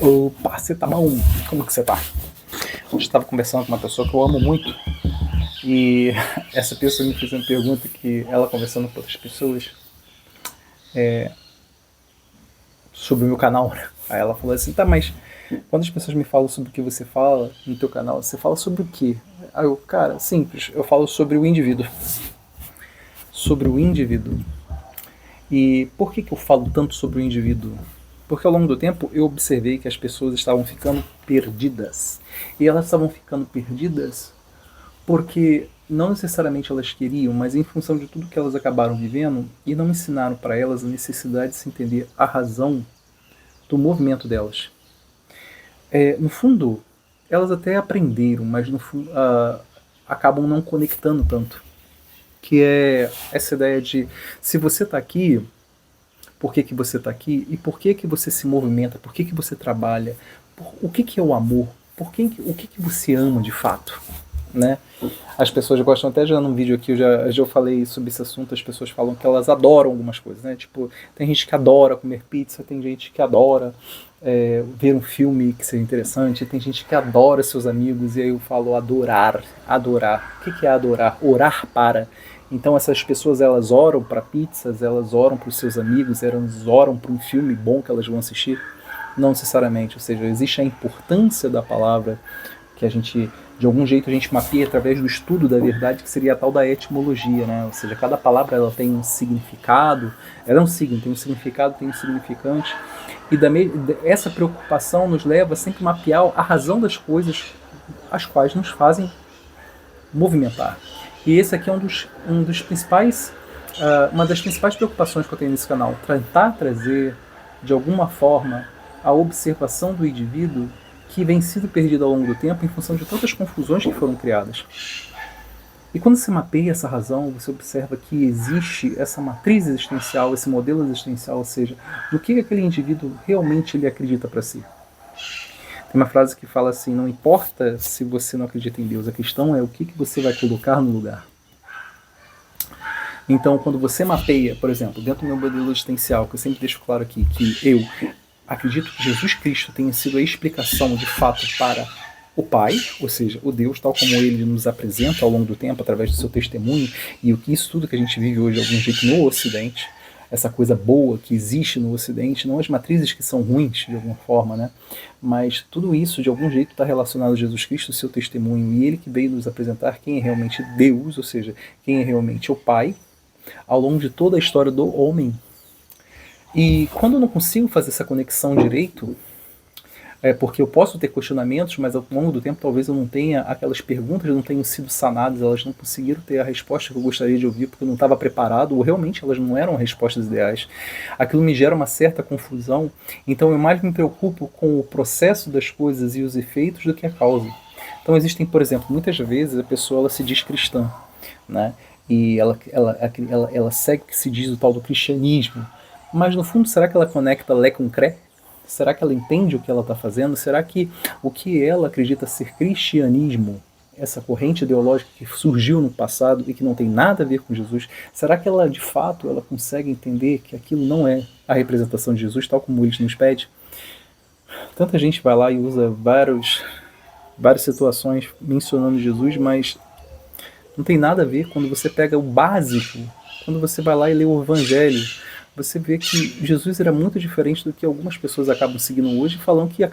Opa, você tá bom? Como que você tá? Eu estava conversando com uma pessoa que eu amo muito e essa pessoa me fez uma pergunta que ela conversando com outras pessoas sobre o meu canal. Aí ela falou assim, tá, mas quando as pessoas me falam sobre o que você fala no teu canal, você fala sobre o quê? Aí eu, cara, simples, eu falo sobre o indivíduo. Sobre o indivíduo. E por que eu falo tanto sobre o indivíduo? Porque ao longo do tempo eu observei que as pessoas estavam ficando perdidas. E elas estavam ficando perdidas porque não necessariamente elas queriam, mas em função de tudo que elas acabaram vivendo e não ensinaram para elas a necessidade de se entender a razão do movimento delas. No fundo, elas até aprenderam, mas no fundo acabam não conectando tanto. Que é essa ideia de se você está aqui, por que, que você está aqui e por que, que você se movimenta, por que, que você trabalha, o que, que é o amor, o que, que você ama de fato, né? As pessoas gostam, até já num vídeo aqui, eu já falei sobre esse assunto, as pessoas falam que elas adoram algumas coisas, né? Tipo, tem gente que adora comer pizza, tem gente que adora ver um filme que seja interessante, tem gente que adora seus amigos, e aí eu falo adorar, adorar. O que é adorar? Orar para. Então essas pessoas, elas oram para pizzas, elas oram para os seus amigos, elas oram para um filme bom que elas vão assistir? Não necessariamente, ou seja, existe a importância da palavra que a gente, de algum jeito, a gente mapeia através do estudo da verdade, que seria a tal da etimologia, né? Ou seja, cada palavra ela tem um significado, ela é um signo, tem um significado, tem um significante, e essa preocupação nos leva sempre a mapear a razão das coisas as quais nos fazem movimentar. E esse aqui é um dos principais, uma das principais preocupações que eu tenho nesse canal, tentar trazer, de alguma forma, a observação do indivíduo que vem sido perdido ao longo do tempo em função de tantas confusões que foram criadas. E quando você mapeia essa razão, você observa que existe essa matriz existencial, esse modelo existencial, ou seja, do que aquele indivíduo realmente ele acredita para si. Tem uma frase que fala assim, não importa se você não acredita em Deus, a questão é o que você vai colocar no lugar. Então, quando você mapeia, por exemplo, dentro do meu modelo existencial, que eu sempre deixo claro aqui, que eu acredito que Jesus Cristo tenha sido a explicação de fato para o Pai, ou seja, o Deus tal como ele nos apresenta ao longo do tempo, através do seu testemunho, e o que isso tudo que a gente vive hoje, de algum jeito, no Ocidente, essa coisa boa que existe no Ocidente, não as matrizes que são ruins, de alguma forma, né? Mas tudo isso, de algum jeito, está relacionado a Jesus Cristo, o seu testemunho, e ele que veio nos apresentar quem é realmente Deus, ou seja, quem é realmente o Pai, ao longo de toda a história do homem. E quando eu não consigo fazer essa conexão direito, porque eu posso ter questionamentos, mas ao longo do tempo talvez eu não tenha, aquelas perguntas não tenham sido sanadas, elas não conseguiram ter a resposta que eu gostaria de ouvir, porque eu não estava preparado, ou realmente elas não eram respostas ideais. Aquilo me gera uma certa confusão, então eu mais me preocupo com o processo das coisas e os efeitos do que a causa. Então existem, por exemplo, muitas vezes a pessoa ela se diz cristã, né? E ela segue o que se diz o tal do cristianismo, mas no fundo será que ela conecta Lé com Cré? Será que ela entende o que ela está fazendo? Será que o que ela acredita ser cristianismo, essa corrente ideológica que surgiu no passado e que não tem nada a ver com Jesus, será que ela de fato ela consegue entender que aquilo não é a representação de Jesus, tal como ele nos pede? Tanta gente vai lá e usa várias situações mencionando Jesus, mas não tem nada a ver quando você pega o básico, quando você vai lá e lê o Evangelho, você vê que Jesus era muito diferente do que algumas pessoas acabam seguindo hoje, falando que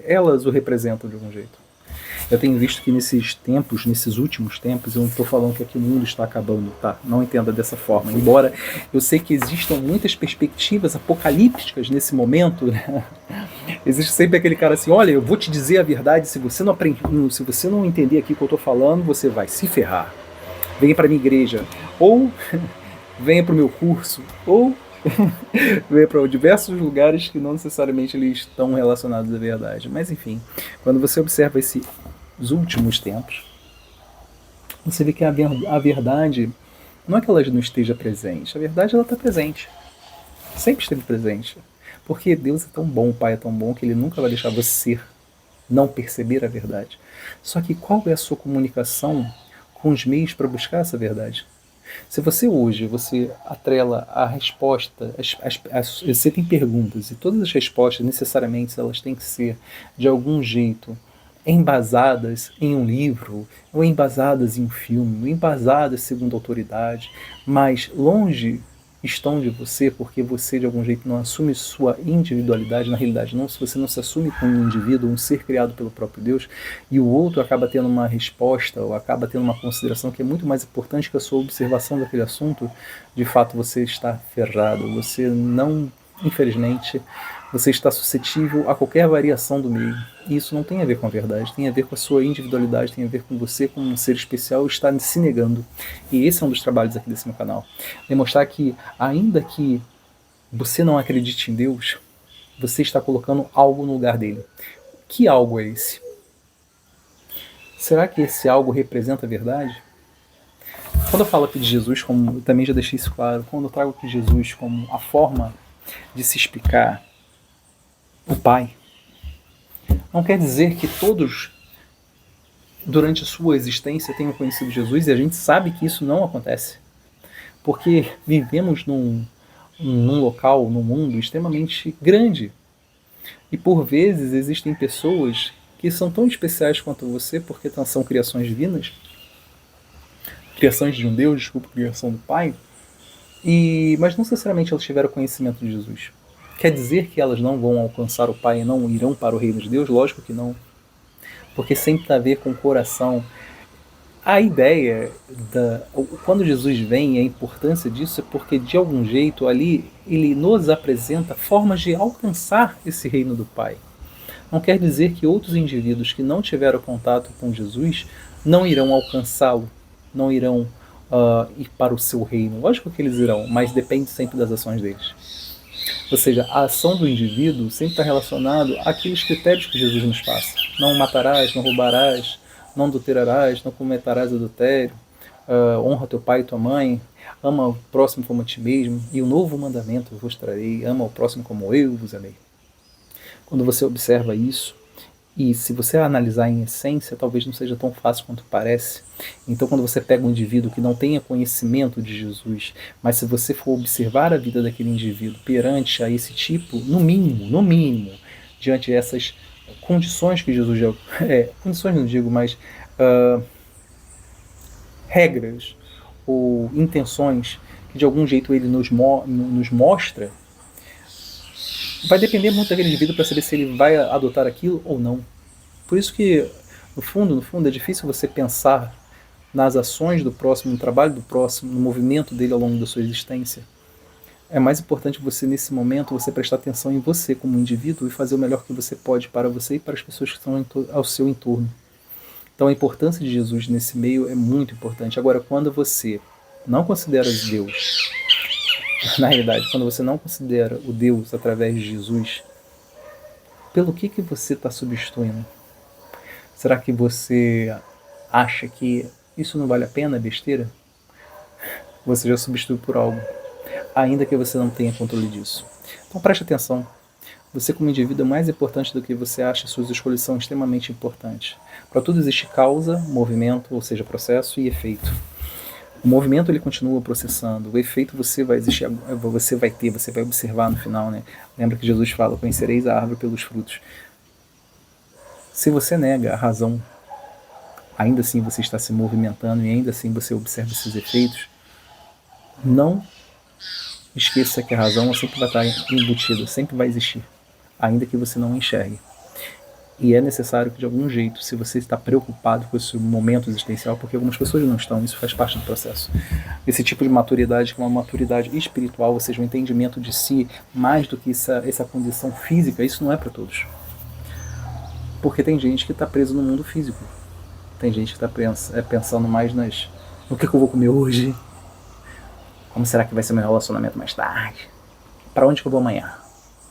elas o representam de algum jeito. Eu tenho visto que nesses tempos, nesses últimos tempos, eu não estou falando que aqui o mundo está acabando, tá? Não entenda dessa forma. Embora eu sei que existam muitas perspectivas apocalípticas nesse momento, né? Existe sempre aquele cara assim, olha, eu vou te dizer a verdade, se você não aprender, se você não entender aqui o que eu estou falando, você vai se ferrar. Venha para minha igreja. Ou venha para o meu curso, ou venha para diversos lugares que não necessariamente eles estão relacionados à verdade. Mas enfim, quando você observa esses últimos tempos, você vê que a verdade não é que ela não esteja presente, a verdade ela está presente, sempre esteve presente. Porque Deus é tão bom, o Pai é tão bom, que Ele nunca vai deixar você não perceber a verdade. Só que qual é a sua comunicação com os meios para buscar essa verdade? Se você hoje, você atrela a resposta, você tem perguntas, e todas as respostas necessariamente elas têm que ser, de algum jeito, embasadas em um livro, ou embasadas em um filme, ou embasadas segundo autoridade, mas longe estão de você porque você de algum jeito não assume sua individualidade, na realidade não, se você não se assume como um indivíduo, um ser criado pelo próprio Deus, e o outro acaba tendo uma resposta ou acaba tendo uma consideração que é muito mais importante que a sua observação daquele assunto, de fato você está ferrado, você não, infelizmente, você está suscetível a qualquer variação do meio. E isso não tem a ver com a verdade, tem a ver com a sua individualidade, tem a ver com você como um ser especial estar se negando. E esse é um dos trabalhos aqui desse meu canal. Demonstrar que, ainda que você não acredite em Deus, você está colocando algo no lugar dele. Que algo é esse? Será que esse algo representa a verdade? Quando eu falo aqui de Jesus, como eu também já deixei isso claro, quando eu trago aqui Jesus como a forma de se explicar o Pai, não quer dizer que todos, durante a sua existência, tenham conhecido Jesus, e a gente sabe que isso não acontece. Porque vivemos num local, num mundo extremamente grande. E por vezes existem pessoas que são tão especiais quanto você, porque são criações divinas, criações de um Deus, desculpa, criação do Pai, mas não necessariamente elas tiveram conhecimento de Jesus. Quer dizer que elas não vão alcançar o Pai e não irão para o reino de Deus? Lógico que não. Porque sempre tem a ver com o coração. A ideia, quando Jesus vem, a importância disso é porque, de algum jeito, ali ele nos apresenta formas de alcançar esse reino do Pai. Não quer dizer que outros indivíduos que não tiveram contato com Jesus não irão alcançá-lo, não irão ir para o seu reino. Lógico que eles irão, mas depende sempre das ações deles. Ou seja, a ação do indivíduo sempre está relacionada àqueles critérios que Jesus nos passa. Não matarás, não roubarás, não adulterarás, não cometerás adultério, honra teu pai e tua mãe, ama o próximo como a ti mesmo, e o novo mandamento eu vos trarei, ama o próximo como eu vos amei. Quando você observa isso, e se você analisar em essência, talvez não seja tão fácil quanto parece. Então, quando você pega um indivíduo que não tenha conhecimento de Jesus, mas se você for observar a vida daquele indivíduo perante a esse tipo, no mínimo, diante dessas condições que Jesus já... condições não digo, mas regras ou intenções que de algum jeito ele nos mostra, vai depender muito daquele indivíduo para saber se ele vai adotar aquilo ou não. Por isso que, no fundo, é difícil você pensar nas ações do próximo, no trabalho do próximo, no movimento dele ao longo da sua existência. É mais importante você, nesse momento, você prestar atenção em você como indivíduo e fazer o melhor que você pode para você e para as pessoas que estão ao seu entorno. Então a importância de Jesus nesse meio é muito importante. Agora, quando você não considera Deus, na realidade, quando você não considera o Deus através de Jesus, pelo que você está substituindo? Será que você acha que isso não vale a pena, é besteira? Você já substituiu por algo, ainda que você não tenha controle disso. Então preste atenção. Você como indivíduo é mais importante do que você acha, suas escolhas são extremamente importantes. Para tudo existe causa, movimento, ou seja, processo e efeito. O movimento ele continua processando, o efeito você vai existir, você vai observar no final, né? Lembra que Jesus fala, conhecereis a árvore pelos frutos. Se você nega a razão, ainda assim você está se movimentando e ainda assim você observa esses efeitos, não esqueça que a razão sempre vai estar embutida, sempre vai existir, ainda que você não enxergue. E é necessário que, de algum jeito, se você está preocupado com esse momento existencial, porque algumas pessoas não estão, isso faz parte do processo. Esse tipo de maturidade, que é uma maturidade espiritual, ou seja, um entendimento de si, mais do que essa condição física, isso não é para todos. Porque tem gente que está preso no mundo físico. Tem gente que está pensando mais no que eu vou comer hoje, como será que vai ser meu relacionamento mais tarde, para onde que eu vou amanhã?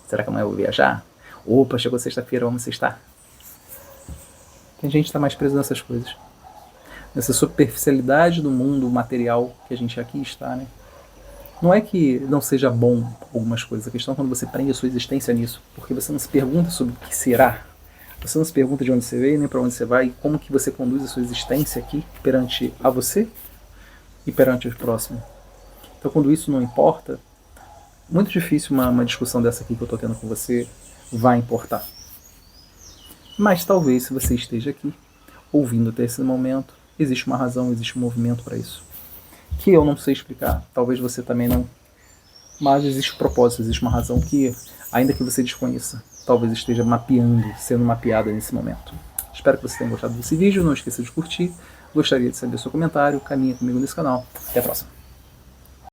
Será que amanhã eu vou viajar? Opa, chegou sexta-feira, vamos sextar. Tem gente que está mais preso nessas coisas. Nessa superficialidade do mundo material que a gente aqui está, né? Não é que não seja bom algumas coisas. A questão é quando você prende a sua existência nisso. Porque você não se pergunta sobre o que será. Você não se pergunta de onde você veio, nem para onde você vai. E como que você conduz a sua existência aqui perante a você. e perante o próximo. Então, quando isso não importa, muito difícil uma discussão dessa aqui que eu estou tendo com você vai importar. Mas talvez, se você esteja aqui, ouvindo até esse momento, existe uma razão, existe um movimento para isso. Que eu não sei explicar, talvez você também não. Mas existe um propósito, existe uma razão que, ainda que você desconheça, talvez esteja mapeando, sendo mapeada nesse momento. Espero que você tenha gostado desse vídeo, não esqueça de curtir. Gostaria de saber o seu comentário, caminha comigo nesse canal. Até a próxima.